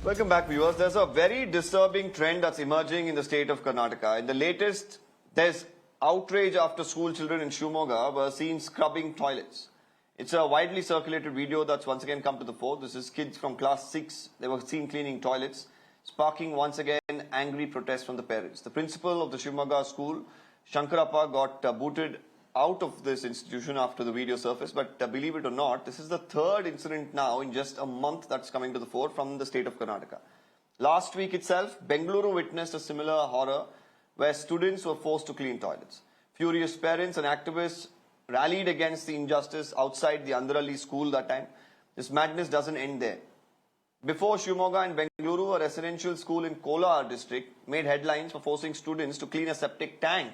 Welcome back, viewers. There's a very disturbing trend that's emerging in the state of Karnataka. In the latest, there's outrage after school children in Shivamogga were seen scrubbing toilets. It's a widely circulated video that's once again come to the fore. This is kids from class 6. They were seen cleaning toilets, sparking once again angry protests from the parents. The principal of the Shivamogga school, Bangarappa, got booted out of this institution after the video surfaced, but believe it or not, this is the third incident now in just a month that's coming to the fore from the state of Karnataka. Last week itself, Bengaluru witnessed a similar horror where students were forced to clean toilets. Furious parents and activists rallied against the injustice outside the Andarali school that time. This madness doesn't end there. Before Shivamogga and Bengaluru, a residential school in Kolar district made headlines for forcing students to clean a septic tank.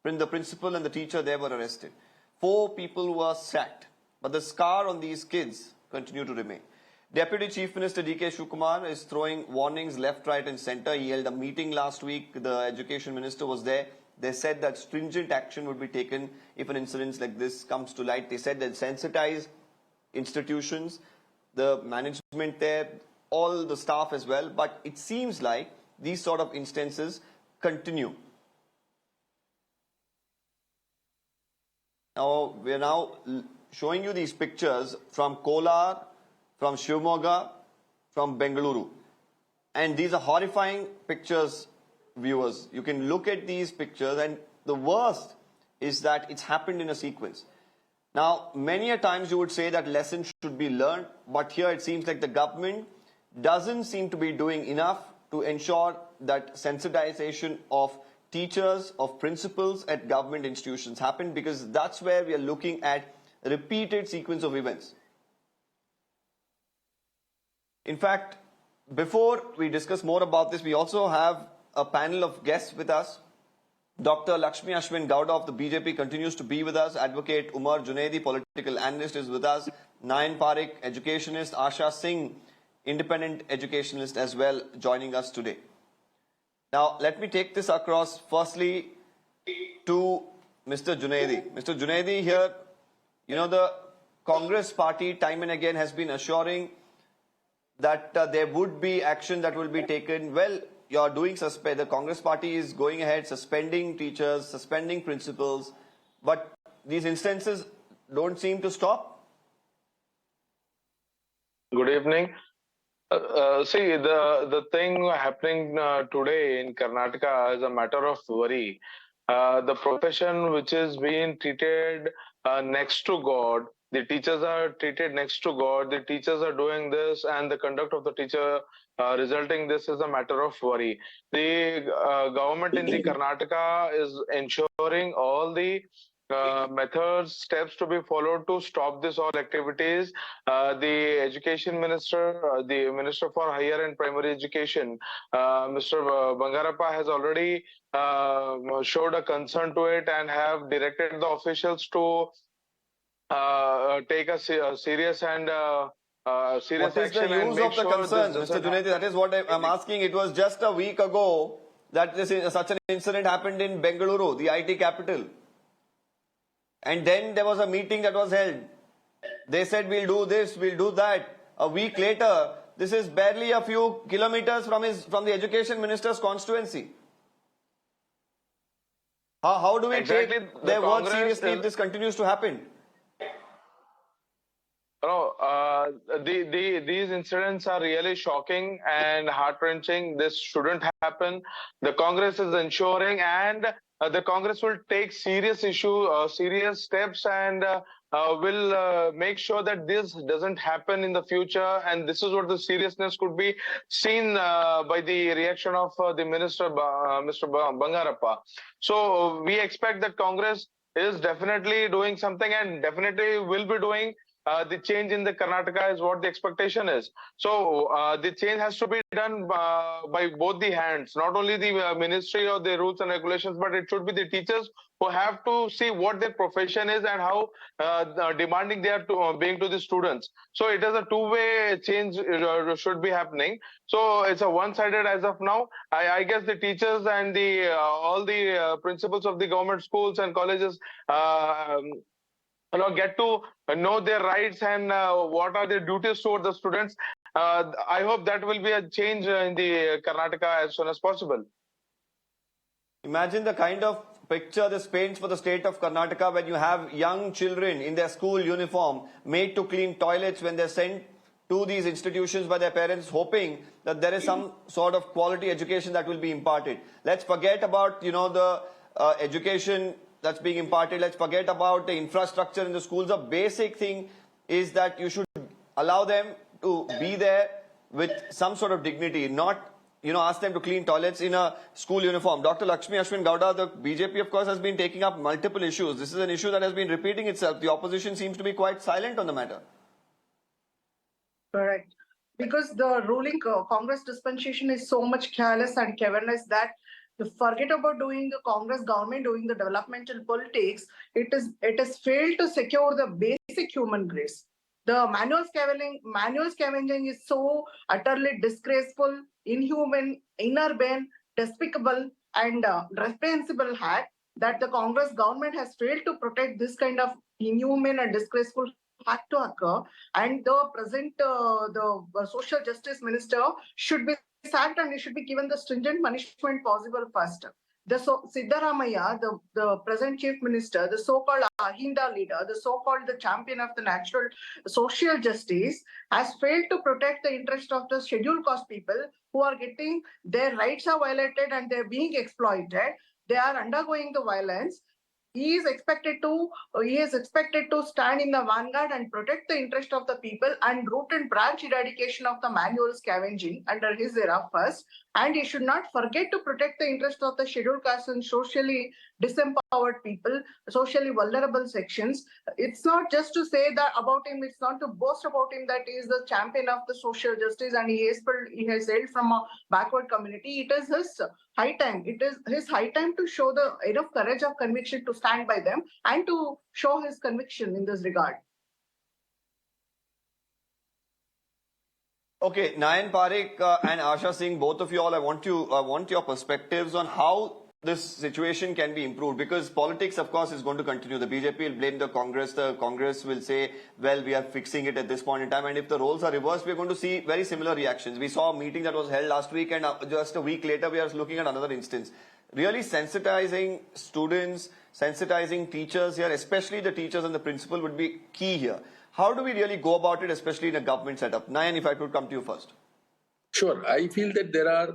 The principal and the teacher there were arrested. 4 people were sacked, but the scar on these kids continue to remain. Deputy Chief Minister D.K. Shivakumar is throwing warnings left, right and centre. He held a meeting last week. The Education Minister was there. They said that stringent action would be taken if an incident like this comes to light. They said that sensitize institutions, the management there, all the staff as well. But it seems like these sort of instances continue. Now, we are now showing you these pictures from Kolar, from Shivamogga, from Bengaluru. And these are horrifying pictures, viewers. You can look at these pictures, and the worst is that it's happened in a sequence. Now, many a times you would say that lessons should be learned, but here it seems like the government doesn't seem to be doing enough to ensure that sensitization of teachers, of principals at government institutions happen, because that's where we are looking at a repeated sequence of events. In fact, before we discuss more about this, we also have a panel of guests with us. Dr. Lakshmi Ashwin Gowda of the BJP continues to be with us. Advocate Umar Junaidi, political analyst, is with us. Nayan Parekh, educationist. Asha Singh, independent educationist as well, joining us today. Now, let me take this across firstly to Mr. Junaidi. Mr. Junaidi, here, you know, the Congress party time and again has been assuring that there would be action that will be taken. Well, you're doing the Congress party is going ahead suspending teachers, suspending principals, but these instances don't seem to stop. Good evening. See, the thing happening today in Karnataka is a matter of worry. The profession which is being treated next to God, the teachers are treated next to God, the teachers are doing this, and the conduct of the teacher resulting this is a matter of worry. The government in the Karnataka is ensuring all the methods, steps to be followed to stop this all activities. The education minister, the minister for higher and primary education, Mr. Bangarappa, has already showed a concern to it and have directed the officials to take a serious and serious action. What is the use of the concern, Mr. Junaidi? That is what I'm asking. It was just a week ago that such an incident happened in Bengaluru, the IT capital. And then there was a meeting that was held. They said, we'll do this, we'll do that. A week later, this is barely a few kilometers from the education minister's constituency. How do we take their work seriously if this continues to happen? No, these incidents are really shocking and heart-wrenching. This shouldn't happen. The Congress is ensuring, and the Congress will take serious steps, and will make sure that this doesn't happen in the future. And this is what the seriousness could be seen by the reaction of the minister, Mr. Bangarappa. So we expect that Congress is definitely doing something, and definitely will be doing. The change in the Karnataka is what the expectation is. So the change has to be done by both the hands, not only the ministry or the rules and regulations, but it should be the teachers who have to see what their profession is and how demanding they are being to the students. So it is a two-way change should be happening. So it's a one-sided as of now. I guess the teachers and the all the principals of the government schools and colleges get to know their rights and what are their duties toward the students, I hope that will be a change in the Karnataka as soon as possible. Imagine the kind of picture this paints for the state of Karnataka when you have young children in their school uniform made to clean toilets when they're sent to these institutions by their parents, hoping that there is some sort of quality education that will be imparted. Let's forget about, the education that's being imparted. Let's forget about the infrastructure in the schools. A basic thing is that you should allow them to be there with some sort of dignity, not ask them to clean toilets in a school uniform. Dr. Lakshmi Ashwin Gowda, the BJP, of course, has been taking up multiple issues. This is an issue that has been repeating itself. The opposition seems to be quite silent on the matter. Correct. Because the ruling Congress dispensation is so much careless and careless that you forget about doing the Congress government doing the developmental politics. It has failed to secure the basic human grace. The manual scavenging is so utterly disgraceful, inhuman, inurban, despicable, and reprehensible act that the Congress government has failed to protect this kind of inhuman and disgraceful act to occur. And the present the social justice minister should be sacked and he should be given the stringent punishment possible first. The Siddaramaiah, the present chief minister, the so-called Ahinda leader, the so-called the champion of the natural social justice, has failed to protect the interest of the scheduled caste people who are getting their rights are violated and they're being exploited. They are undergoing the violence. He is expected to stand in the vanguard and protect the interest of the people and root and branch eradication of the manual scavenging under his era first. And he should not forget to protect the interest of the scheduled caste and socially disempowered people, socially vulnerable sections. It's not just to say that about him, it's not to boast about him that he is the champion of the social justice and he has hailed from a backward community. It is his high time. It is his high time to show the enough courage of conviction to stand by them and to show his conviction in this regard. Okay, Nayan Parekh and Asha Singh, both of you all, I want your perspectives on how this situation can be improved, because politics, of course, is going to continue. The BJP will blame the Congress will say, well, we are fixing it at this point in time, and if the roles are reversed, we're going to see very similar reactions. We saw a meeting that was held last week, and just a week later, we are looking at another instance. Really sensitizing students, sensitizing teachers here, especially the teachers and the principal, would be key here. How do we really go about it, especially in a government setup? Nayan, if I could come to you first. Sure. I feel that there are,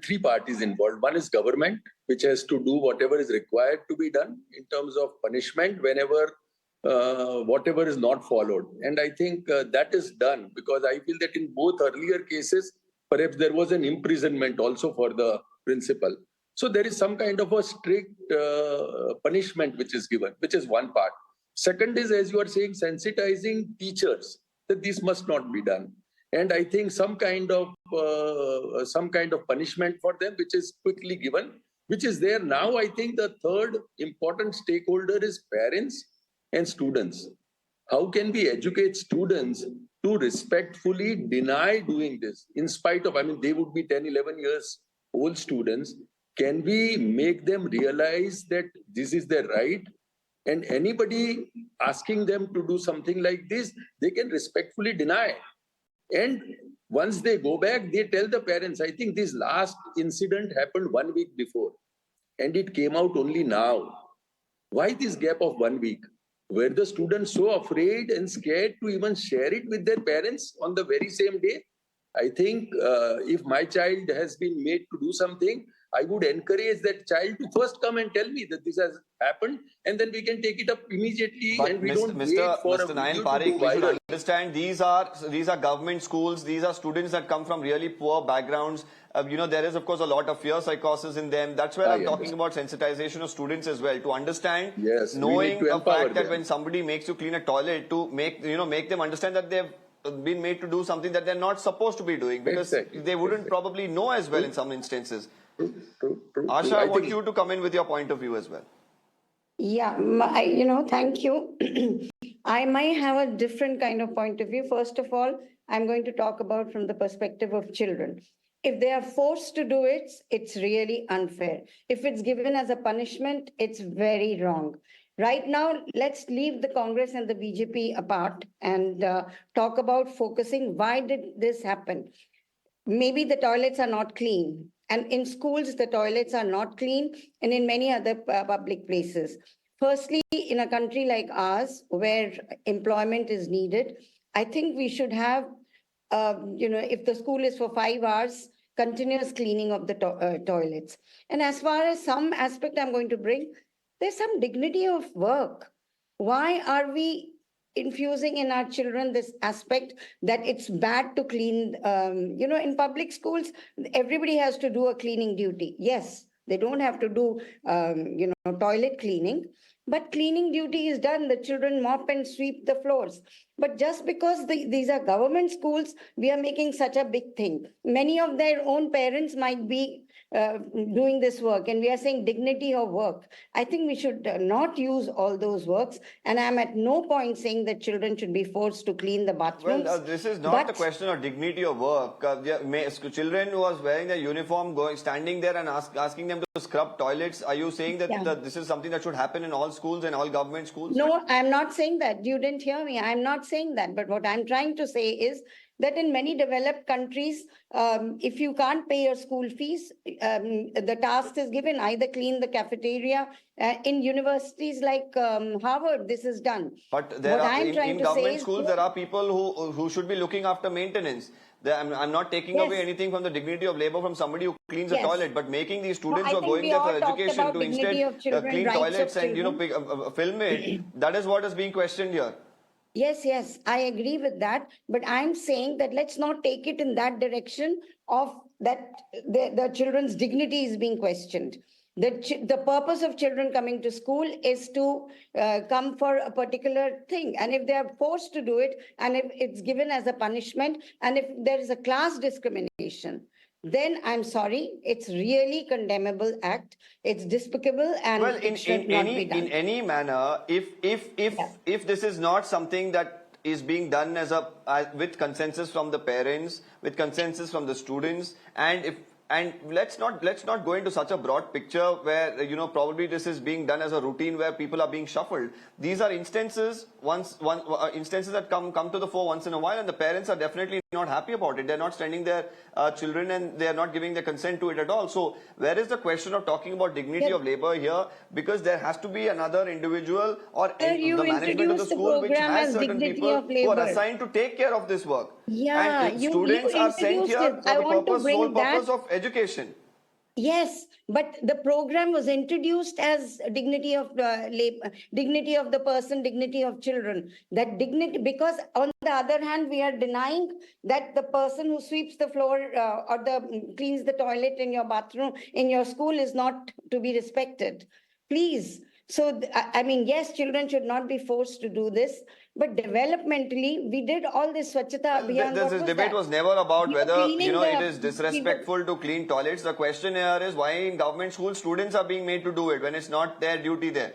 three parties involved. One is government, which has to do whatever is required to be done in terms of punishment whenever whatever is not followed. And I think that is done, because I feel that in both earlier cases, perhaps there was an imprisonment also for the principal. So there is some kind of a strict punishment which is given, which is one part. Second is, as you are saying, sensitizing teachers that this must not be done. And I think some kind of punishment for them, which is quickly given, which is there now. I think the third important stakeholder is parents and students. How can we educate students to respectfully deny doing this in spite of, they would be 10, 11 years old students. Can we make them realize that this is their right? And anybody asking them to do something like this, they can respectfully deny. And once they go back, they tell the parents. I think this last incident happened 1 week before, and it came out only now. Why this gap of 1 week? Were the students so afraid and scared to even share it with their parents on the very same day? I think if my child has been made to do something, I would encourage that child to first come and tell me that this has happened, and then we can take it up immediately. But and we Mr. don't wait for Mr. a Nayan video Parekh, to go we should viral. understand these are government schools. These are students that come from really poor backgrounds. There is, of course, a lot of fear psychosis in them. That's where I'm talking about sensitization of students as well, to understand, Yes, knowing a fact that them. when somebody makes you clean a toilet, to make them understand that they've been made to do something that they're not supposed to be doing, because they wouldn't probably know as well in some instances. True. Asha, I want you to come in with your point of view as well. Yeah, thank you. I might have a different kind of point of view. First of all, I'm going to talk about from the perspective of children. If they are forced to do it, it's really unfair. If it's given as a punishment, it's very wrong. Right now, let's leave the Congress and the BJP apart and talk about focusing. Why did this happen? Maybe the toilets are not clean. And in schools, the toilets are not clean, and in many other public places. Firstly, in a country like ours, where employment is needed, I think we should have, if the school is for 5 hours, continuous cleaning of the toilets. And as far as some aspect I'm going to bring, there's some dignity of work. Why are we infusing in our children this aspect that it's bad to clean? In public schools, everybody has to do a cleaning duty. Yes, they don't have to do, toilet cleaning, but cleaning duty is done. The children mop and sweep the floors. But just because these are government schools, we are making such a big thing. Many of their own parents might be doing this work, and we are saying dignity of work. I think we should not use all those works, and I'm at no point saying that children should be forced to clean the bathrooms. Well, this is not the question of dignity of work. Children who was wearing their uniform, standing there and asking them to scrub toilets. Are you saying that this is something that should happen in all schools and all government schools? No, I'm not saying that. You didn't hear me. I'm not saying that. But what I'm trying to say is that in many developed countries, if you can't pay your school fees, the task is given, either clean the cafeteria. In universities like Harvard, this is done. But in government schools, there are people who should be looking after maintenance. I'm not taking away anything from the dignity of labor from somebody who cleans the toilet, but making these students who are going there for education to instead clean toilets and film it, that is what is being questioned here. Yes, I agree with that. But I'm saying that let's not take it in that direction of that the children's dignity is being questioned. The purpose of children coming to school is to come for a particular thing. And if they are forced to do it, and if it's given as a punishment, and if there is a class discrimination, then I'm sorry, it's really condemnable act. It's despicable, and it should not be done. In any manner, if this is not something that is being done with consensus from the parents, with consensus from the students, and let's not go into such a broad picture where probably this is being done as a routine where people are being shuffled. These are instances instances that come to the fore once in a while, and the parents are definitely not happy about it. They're not sending their children, and they are not giving their consent to it at all. So where is the question of talking about dignity of labor here? Because there has to be another individual or the management of the school which has certain people who are assigned to take care of this work. Yeah, and students are sent here for the sole purpose of education. Yes, but the program was introduced as dignity of labor, dignity of the person, dignity of children. That dignity, because on the other hand, we are denying that the person who sweeps the floor or cleans the toilet in your bathroom, in your school, is not to be respected. Please. So, I mean, yes, children should not be forced to do this, but developmentally, we did all this Swachhata Abhiyan. This debate was never about whether, it is disrespectful to clean toilets. The question here is why in government schools, students are being made to do it when it's not their duty there.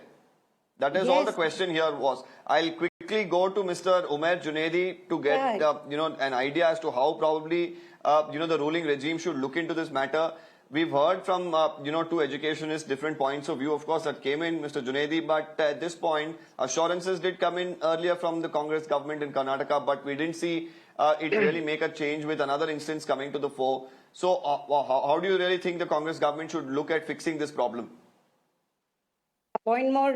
That is all the question here was. I'll quickly go to Mr. Umair Junaidi to get, an idea as to how probably, the ruling regime should look into this matter. We've heard from, two educationists, different points of view, of course, that came in, Mr. Junaidi, but at this point, assurances did come in earlier from the Congress government in Karnataka, but we didn't see it really make a change with another instance coming to the fore. So how do you really think the Congress government should look at fixing this problem? Appoint more,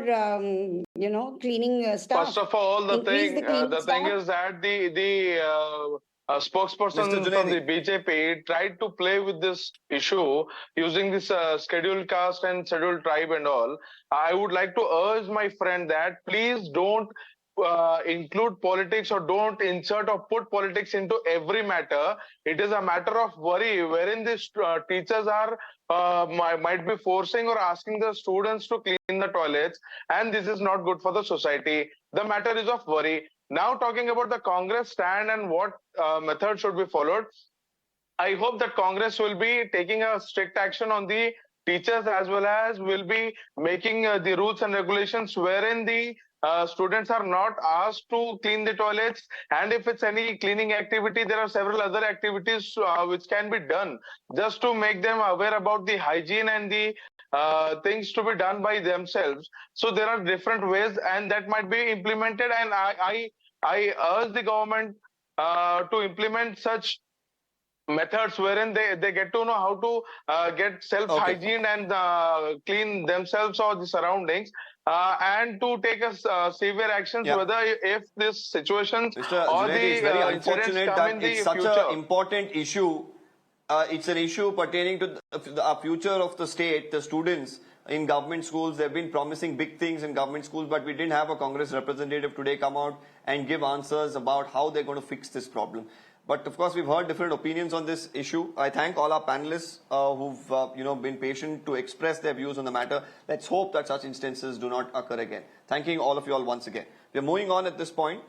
cleaning staff. First of all, the thing is that the spokesperson from the BJP tried to play with this issue using this scheduled caste and scheduled tribe and all. I would like to urge my friend that please don't include politics or don't insert or put politics into every matter. It is a matter of worry wherein these teachers are might be forcing or asking the students to clean the toilets, and this is not good for the society. The matter is of worry. Now talking about the Congress stand and what method should be followed, I hope that Congress will be taking a strict action on the teachers as well as will be making the rules and regulations wherein the students are not asked to clean the toilets, and if it's any cleaning activity, there are several other activities which can be done just to make them aware about the hygiene and the things to be done by themselves. So there are different ways, and that might be implemented. And I urge the government to implement such methods wherein they get to know how to get self hygiene and clean themselves or the surroundings, and to take severe actions whether if this situations Mr. or Junaid, it's the very incidents unfortunate come in that the it's such future. an important issue. It's an issue pertaining to the future of the state, the students in government schools. They've been promising big things in government schools, but we didn't have a Congress representative today come out and give answers about how they're going to fix this problem. But of course, we've heard different opinions on this issue. I thank all our panelists who've been patient to express their views on the matter. Let's hope that such instances do not occur again. Thanking all of you all once again. We're moving on at this point.